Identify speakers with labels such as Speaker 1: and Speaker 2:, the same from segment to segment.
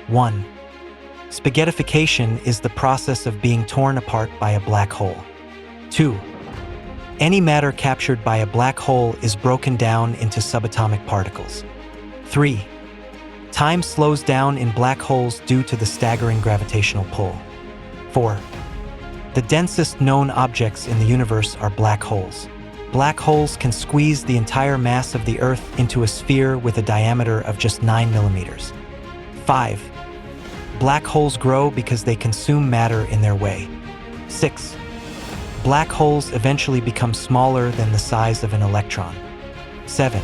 Speaker 1: 1. Spaghettification is the process of being torn apart by a black hole. 2. Any matter captured by a black hole is broken down into subatomic particles. 3. Time slows down in black holes due to the staggering gravitational pull. 4. The densest known objects in the universe are black holes. Black holes can squeeze the entire mass of the Earth into a sphere with a diameter of just 9 millimeters. 5. Black holes grow because they consume matter in their way. 6. Black holes eventually become smaller than the size of an electron. 7.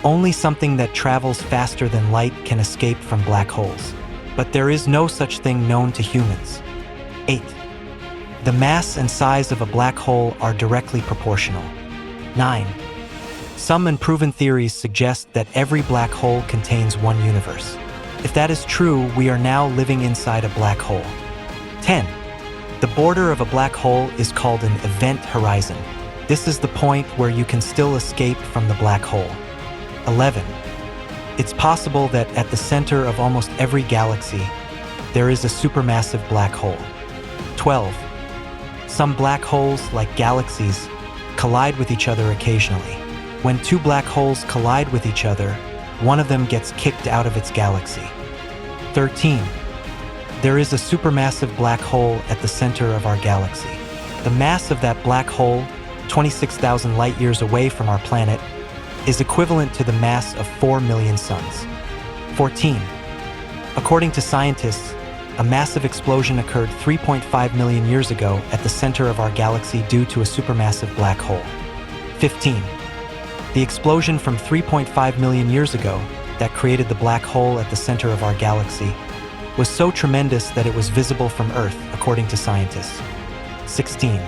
Speaker 1: Only something that travels faster than light can escape from black holes, but there is no such thing known to humans. 8. The mass and size of a black hole are directly proportional. 9. Some unproven theories suggest that every black hole contains one universe. If that is true, we are now living inside a black hole. 10. The border of a black hole is called an event horizon. This is the point where you can still escape from the black hole. 11. It's possible that at the center of almost every galaxy, there is a supermassive black hole. 12. Some black holes, like galaxies, collide with each other occasionally. When two black holes collide with each other, one of them gets kicked out of its galaxy. 13. There is a supermassive black hole at the center of our galaxy. The mass of that black hole, 26,000 light-years away from our planet, is equivalent to the mass of 4 million suns. 14. According to scientists, a massive explosion occurred 3.5 million years ago at the center of our galaxy due to a supermassive black hole. 15. The explosion from 3.5 million years ago that created the black hole at the center of our galaxy was so tremendous that it was visible from Earth, according to scientists. 16.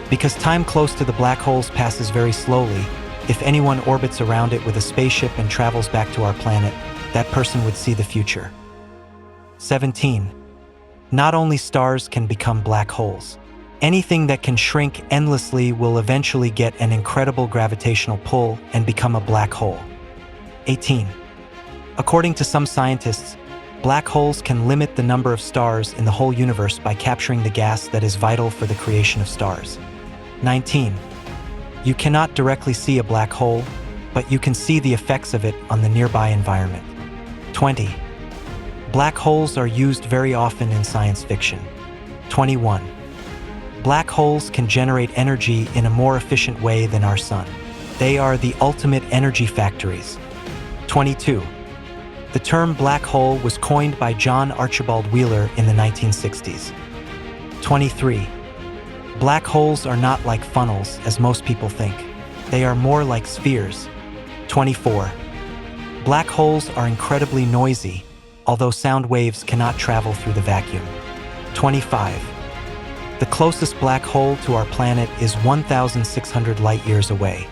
Speaker 1: Because time close to the black holes passes very slowly, if anyone orbits around it with a spaceship and travels back to our planet, that person would see the future. 17. Not only stars can become black holes. Anything that can shrink endlessly will eventually get an incredible gravitational pull and become a black hole. 18. According to some scientists, black holes can limit the number of stars in the whole universe by capturing the gas that is vital for the creation of stars. 19. You cannot directly see a black hole, but you can see the effects of it on the nearby environment. 20. Black holes are used very often in science fiction. 21. Black holes can generate energy in a more efficient way than our sun. They are the ultimate energy factories. 22. The term black hole was coined by John Archibald Wheeler in the 1960s. 23. Black holes are not like funnels, as most people think. They are more like spheres. 24. Black holes are incredibly noisy, although sound waves cannot travel through the vacuum. 25. The closest black hole to our planet is 1,600 light-years away.